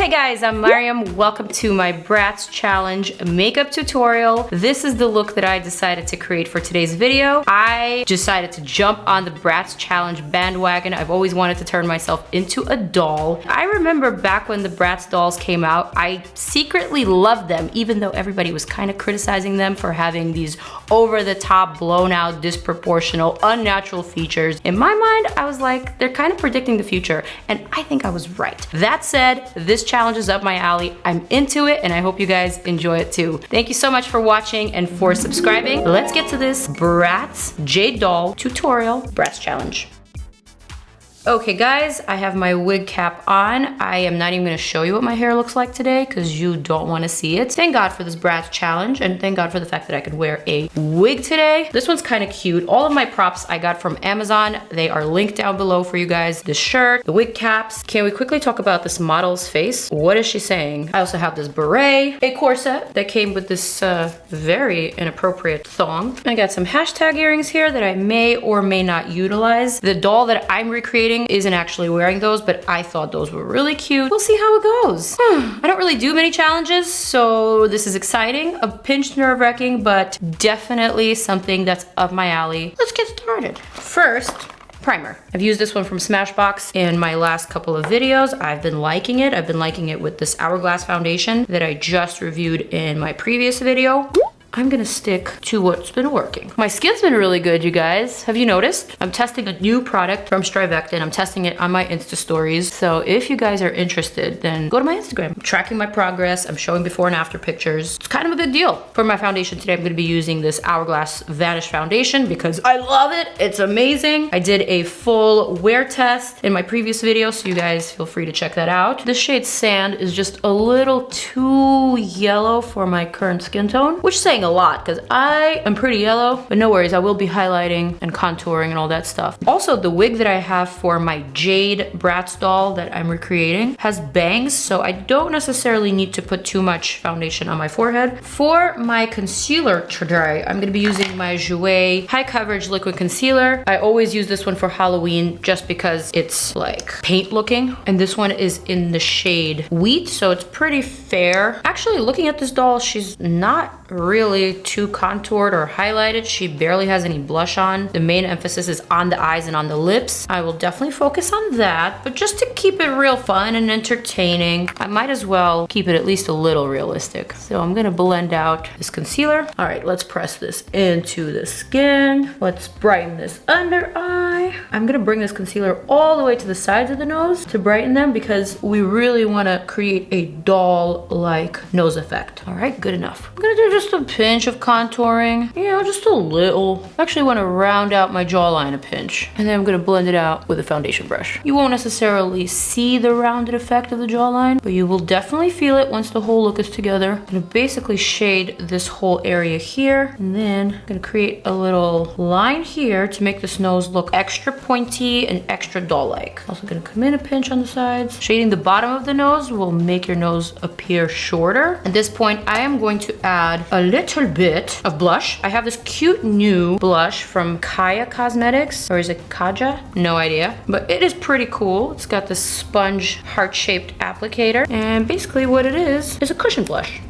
Hey guys, I'm Maryam. Welcome to my Bratz Challenge makeup tutorial. This is the look that I decided to create for today's video. I decided to jump on the Bratz Challenge bandwagon. I've always wanted to turn myself into a doll. I remember back when the Bratz dolls came out, I secretly loved them, even though everybody was kind of criticizing them for having these over-the-top, blown-out, disproportional, unnatural features. In my mind, I was like, they're kind of predicting the future, and I think I was right. That said, this challenge is up my alley. I'm into it, and I hope you guys enjoy it too. Thank you so much for watching and for subscribing. Let's get to this Bratz Jade doll tutorial Bratz challenge. Okay guys, I have my wig cap on. I am not even gonna show you what my hair looks like today because you don't wanna see it. Thank God for this Bratz challenge and thank God for the fact that I could wear a wig today. This one's kind of cute. All of my props I got from Amazon. They are linked down below for you guys. The shirt, the wig caps. Can we quickly talk about this model's face? What is she saying? I also have this beret, a corset that came with this very inappropriate thong. I got some hashtag earrings here that I may or may not utilize. The doll that I'm recreating isn't actually wearing those, but I thought those were really cute. We'll see how it goes. I don't really do many challenges, so this is exciting, a pinch nerve-wracking, but definitely something that's up my alley. Let's get started. First, primer. I've used this one from Smashbox in my last couple of videos. I've been liking it. I've been liking it with this Hourglass foundation that I just reviewed in my previous video. I'm gonna stick to what's been working. My skin's been really good, you guys. Have you noticed? I'm testing a new product from Strivectin. I'm testing it on my Insta stories. So if you guys are interested, then go to my Instagram. I'm tracking my progress. I'm showing before and after pictures. It's kind of a big deal. For my foundation today, I'm gonna be using this Hourglass Vanish foundation because I love it. It's amazing. I did a full wear test in my previous video, so you guys feel free to check that out. This shade Sand is just a little too yellow for my current skin tone, which is saying a lot because I am pretty yellow, but no worries, I will be highlighting and contouring and all that stuff. Also, the wig that I have for my Jade Bratz doll that I'm recreating has bangs, so I don't necessarily need to put too much foundation on my forehead. For my concealer today, I'm gonna be using my JOUER High Coverage Liquid Concealer. I always use this one for Halloween just because it's like paint looking, and this one is in the shade Wheat, so it's pretty fair. Actually, looking at this doll, she's not really too contoured or highlighted. She barely has any blush on. The main emphasis is on the eyes and on the lips. I will definitely focus on that, but just to keep it real fun and entertaining, I might as well keep it at least a little realistic. So I'm gonna blend out this concealer. All right, let's press this into the skin. Let's brighten this under eye. I'm gonna bring this concealer all the way to the sides of the nose to brighten them because we really wanna create a doll-like nose effect. All right, good enough. I'm gonna do just a pinch of contouring, you know, just a little. I actually want to round out my jawline a pinch, and then I'm going to blend it out with a foundation brush. You won't necessarily see the rounded effect of the jawline, but you will definitely feel it once the whole look is together. I'm going to basically shade this whole area here, and then I'm going to create a little line here to make this nose look extra pointy and extra doll-like. Also going to come in a pinch on the sides. Shading the bottom of the nose will make your nose appear shorter. At this point, I am going to add a little bit of blush. I have this cute new blush from KAJA Cosmetics, or is it KAJA? No idea, but it is pretty cool. It's got this sponge heart-shaped applicator, and basically what it is a cushion blush.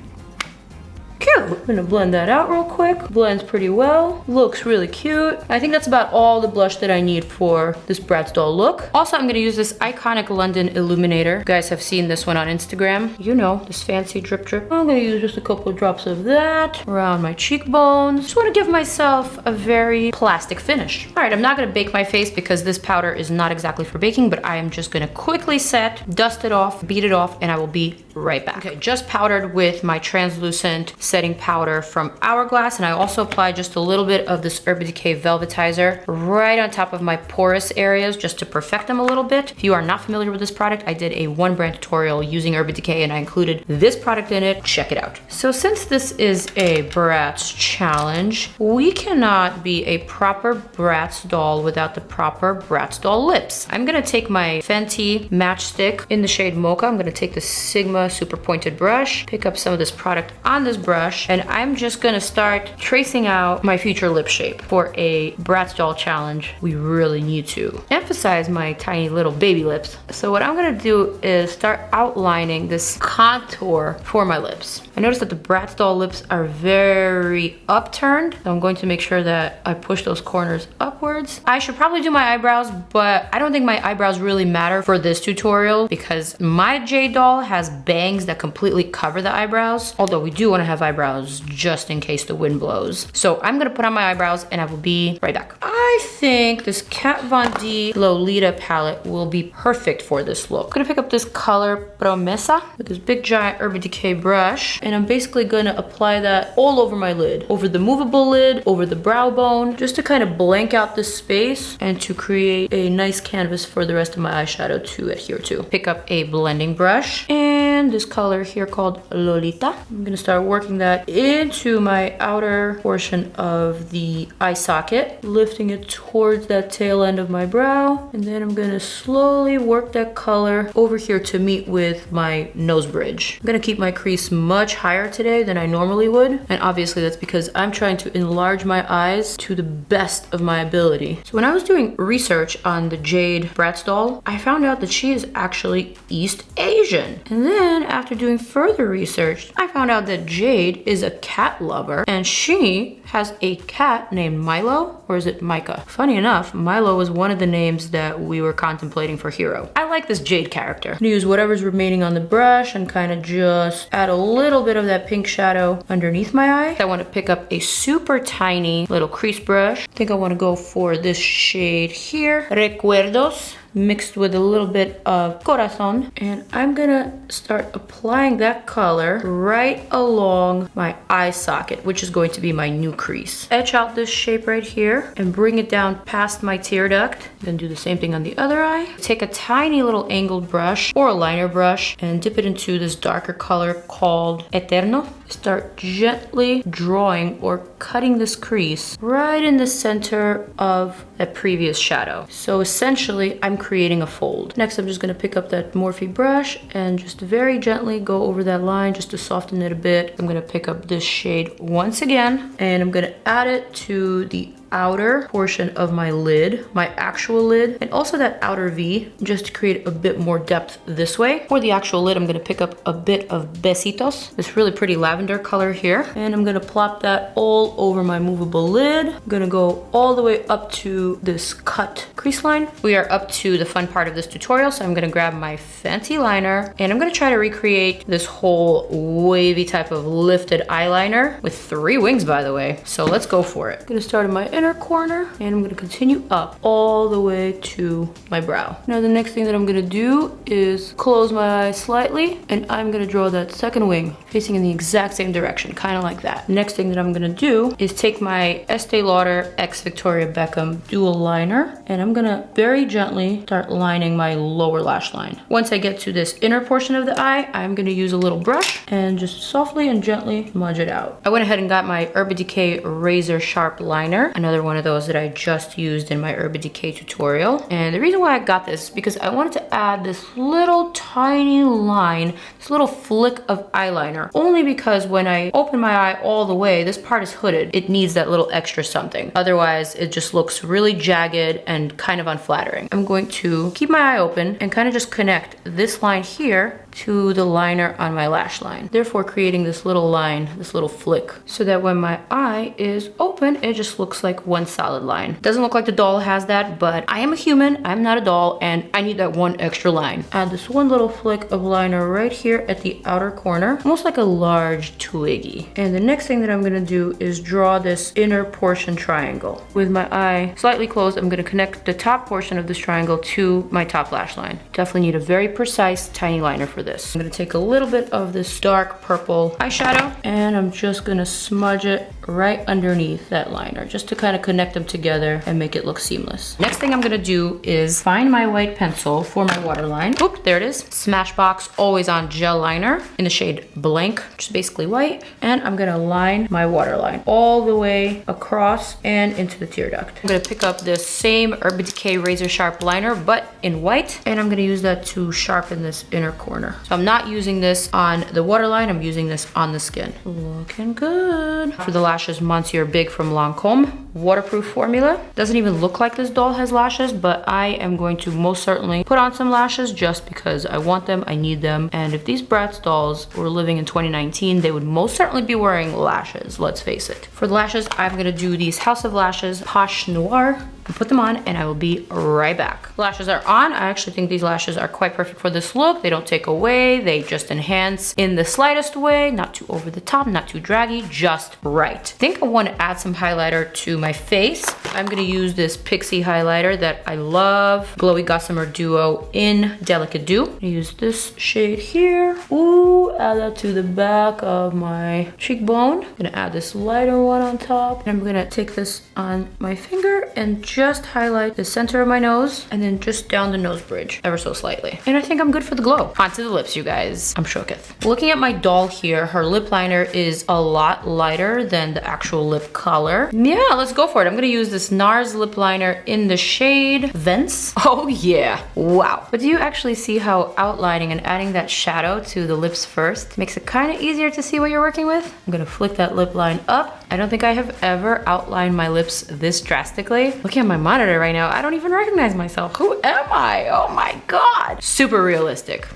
Cute. I'm gonna blend that out real quick. Blends pretty well. Looks really cute. I think that's about all the blush that I need for this Bratz doll look. Also, I'm gonna use this iconic London Illuminator. You guys have seen this one on Instagram. You know, this fancy drip drip. I'm gonna use just a couple of drops of that around my cheekbones. Just wanna give myself a very plastic finish. All right, I'm not gonna bake my face because this powder is not exactly for baking, but I am just gonna quickly set, dust it off, beat it off, and I will be right back. Okay, just powdered with my translucent setting powder from Hourglass, and I also applied just a little bit of this Urban Decay Velvetizer right on top of my porous areas just to perfect them a little bit. If you are not familiar with this product, I did a one brand tutorial using Urban Decay and I included this product in it. Check it out. So since this is a Bratz challenge, we cannot be a proper Bratz doll without the proper Bratz doll lips. I'm gonna take my Fenty matchstick in the shade Mocha. I'm gonna take the Sigma super pointed brush, pick up some of this product on this brush, brush, and I'm just gonna start tracing out my future lip shape. For a Bratz doll challenge, we really need to emphasize my tiny little baby lips. So what I'm gonna do is start outlining this contour for my lips. I noticed that the Bratz doll lips are very upturned, so I'm going to make sure that I push those corners upwards. I should probably do my eyebrows, but I don't think my eyebrows really matter for this tutorial because my JADE doll has bangs that completely cover the eyebrows, although we do want to have eyebrows just in case the wind blows. So I'm gonna put on my eyebrows and I will be right back. I think this Kat Von D Lolita palette will be perfect for this look. I'm gonna pick up this color Promesa with this big giant Urban Decay brush, and I'm basically gonna apply that all over my lid, over the movable lid, over the brow bone, just to kind of blank out this space and to create a nice canvas for the rest of my eyeshadow to adhere to. Pick up a blending brush and this color here called Lolita. I'm gonna start working that into my outer portion of the eye socket, lifting it towards that tail end of my brow, and then I'm gonna slowly work that color over here to meet with my nose bridge. I'm gonna keep my crease much higher today than I normally would, and obviously that's because I'm trying to enlarge my eyes to the best of my ability. So when I was doing research on the JADE Bratz doll, I found out that she is actually East Asian. And then after doing further research, I found out that JADE is a cat lover and she has a cat named Milo, or is it Micah? Funny enough, Milo was one of the names that we were contemplating for Hero. I like this JADE character. I'm gonna use whatever's remaining on the brush and kind of just add a little bit of that pink shadow underneath my eye. I want to pick up a super tiny little crease brush. I think I want to go for this shade here, Recuerdos, mixed with a little bit of Corazon, and I'm gonna start applying that color right along my eye socket, which is going to be my new crease. Etch out this shape right here and bring it down past my tear duct. Then do the same thing on the other eye. Take a tiny little angled brush or a liner brush and dip it into this darker color called Eterno. Start gently drawing or cutting this crease right in the center of that previous shadow. So essentially, I'm creating a fold. Next, I'm just gonna pick up that Morphe brush and just very gently go over that line just to soften it a bit. I'm gonna pick up this shade once again, and I'm gonna add it to the outer portion of my lid, my actual lid, and also that outer V, just to create a bit more depth this way. For the actual lid, I'm gonna pick up a bit of Besitos, this really pretty lavender color here, and I'm gonna plop that all over my movable lid. I'm gonna go all the way up to this cut crease line. We are up to the fun part of this tutorial, so I'm gonna grab my FENTY liner, and I'm gonna try to recreate this whole wavy type of lifted eyeliner with 3 wings, by the way. So let's go for it. I'm gonna start in my inner corner, and I'm gonna continue up all the way to my brow. Now the next thing that I'm gonna do is close my eyes slightly, and I'm gonna draw that second wing facing in the exact same direction, kind of like that. Next thing that I'm gonna do is take my Estee Lauder X Victoria Beckham dual liner, and I'm gonna very gently start lining my lower lash line. Once I get to this inner portion of the eye, I'm gonna use a little brush and just softly and gently smudge it out. I went ahead and got my Urban Decay Razor Sharp liner, another one of those that I just used in my Urban Decay tutorial. And the reason why I got this is because I wanted to add this little tiny line, this little flick of eyeliner, only because when I open my eye all the way, this part is hooded. It needs that little extra something. Otherwise, it just looks really jagged and kind of unflattering. I'm going to keep my eye open and kind of just connect this line here to the liner on my lash line, therefore creating this little line, this little flick, so that when my eye is open, it just looks like one solid line. Doesn't look like the doll has that, but I am a human, I'm not a doll, and I need that one extra line. Add this one little flick of liner right here at the outer corner, almost like a large twiggy. And the next thing that I'm gonna do is draw this inner portion triangle. With my eye slightly closed, I'm gonna connect the top portion of this triangle to my top lash line. Definitely need a very precise tiny liner for this. I'm gonna take a little bit of this dark purple eyeshadow, and I'm just gonna smudge it right underneath that liner, just to kind of connect them together and make it look seamless. Next thing I'm gonna do is find my white pencil for my waterline. Oop, there it is. Smashbox Always On Gel Liner in the shade Blank, which is basically white. And I'm gonna line my waterline all the way across and into the tear duct. I'm gonna pick up this same Urban Decay Razor Sharp liner, but in white, and I'm gonna use that to sharpen this inner corner. So I'm not using this on the waterline, I'm using this on the skin. Looking good. For the lashes, Monsieur Big from Lancome. Waterproof formula. Doesn't even look like this doll has lashes, but I am going to most certainly put on some lashes just because I want them, I need them. And if these Bratz dolls were living in 2019, they would most certainly be wearing lashes, let's face it. For the lashes, I'm gonna do these House of Lashes Posh Noir. Put them on and I will be right back. Lashes are on. I actually think these lashes are quite perfect for this look. They don't take away, they just enhance in the slightest way, not too over the top, not too draggy, just right. I think I want to add some highlighter to my face. I'm gonna use this Pixie highlighter that I love, Glowy Gossamer Duo in Delicate Dew. I'm gonna use this shade here. Ooh, add that to the back of my cheekbone. I'm gonna add this lighter one on top. And I'm gonna take this on my finger and just highlight the center of my nose and then just down the nose bridge ever so slightly. And I think I'm good for the glow. Onto the lips, you guys. I'm shooketh. Looking at my doll here, her lip liner is a lot lighter than the actual lip color. Yeah, let's go for it. I'm gonna use this NARS lip liner in the shade Vents. Oh yeah, wow. But do you actually see how outlining and adding that shadow to the lips first makes it kind of easier to see what you're working with? I'm gonna flick that lip line up. I don't think I have ever outlined my lips this drastically. Looking at my monitor right now, I don't even recognize myself. Who am I? Oh my God. Super realistic.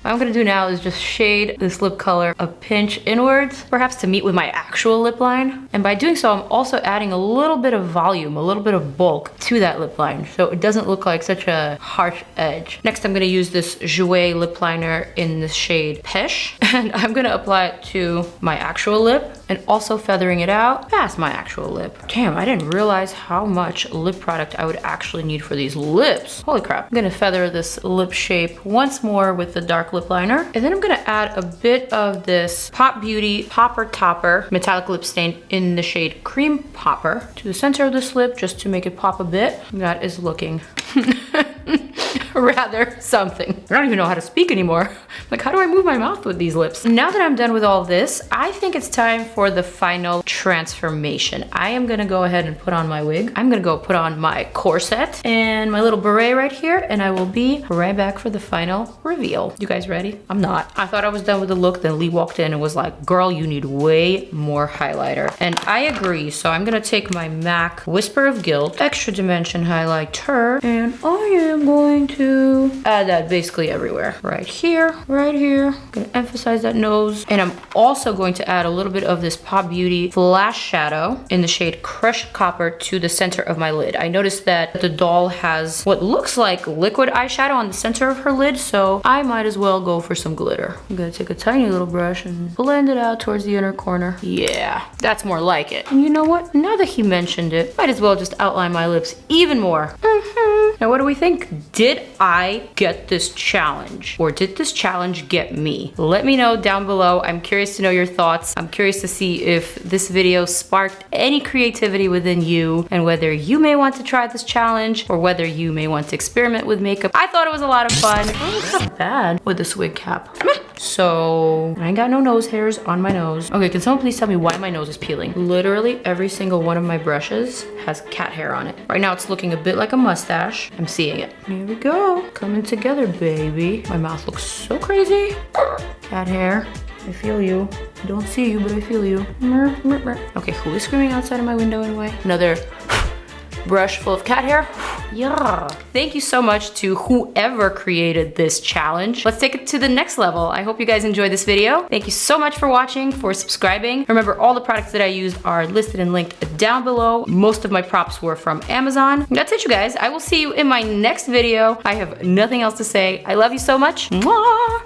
What I'm gonna do now is just shade this lip color a pinch inwards, perhaps to meet with my actual lip line. And by doing so, I'm also adding a little bit of volume, a little bit of bulk to that lip line, so it doesn't look like such a harsh edge. Next, I'm gonna use this JOUER lip liner in the shade Pesh, and I'm gonna apply it to my actual lip and also feathering it out past my actual lip. Damn, I didn't realize how much lip product I would actually need for these lips. Holy crap. I'm gonna feather this lip shape once more with the dark lip liner. And then I'm gonna add a bit of this Pop Beauty Popper Topper metallic lip stain in the shade Cream Popper to the center of this lip just to make it pop a bit. That is looking rather something. I don't even know how to speak anymore. Like, how do I move my mouth with these lips? Now that I'm done with all this, I think it's time for the final transformation. I am gonna go ahead and put on my wig. I'm gonna go put on my corset and my little beret right here, and I will be right back for the final reveal. You guys ready? I'm not. I thought I was done with the look, then Lee walked in and was like, girl, you need way more highlighter. And I agree, so I'm gonna take my MAC Whisper of Guilt Extra Dimension Highlighter, and I am going to add that basically everywhere. Right here, right here. I'm gonna emphasize that nose. And I'm also going to add a little bit of this Pop Beauty Flash Shadow in the shade Crushed Copper to the center of my lid. I noticed that the doll has what looks like liquid eyeshadow on the center of her lid, so I might as well go for some glitter. I'm gonna take a tiny little brush and blend it out towards the inner corner. Yeah, that's more like it. And you know what? Now that he mentioned it, might as well just outline my lips even more. Now what do we think? Did I get this challenge? Or did this challenge get me? Let me know down below. I'm curious to know your thoughts. I'm curious to see if this video sparked any creativity within you and whether you may want to try this challenge or whether you may want to experiment with makeup. I thought it was a lot of fun. It's not bad with this wig cap. So I ain't got no nose hairs on my nose. Okay, can someone please tell me why my nose is peeling? Literally every single one of my brushes has cat hair on it. Right now it's looking a bit like a mustache. I'm seeing it. Here we go. Coming together, baby. My mouth looks so crazy. Cat hair. I feel you. I don't see you, but I feel you. Okay, who is screaming outside of my window anyway? Another brush full of cat hair. Yeah. Thank you so much to whoever created this challenge. Let's take it to the next level. I hope you guys enjoyed this video. Thank you so much for watching, for subscribing. Remember, all the products that I used are listed and linked down below. Most of my props were from Amazon. That's it, you guys. I will see you in my next video. I have nothing else to say. I love you so much. Mwah!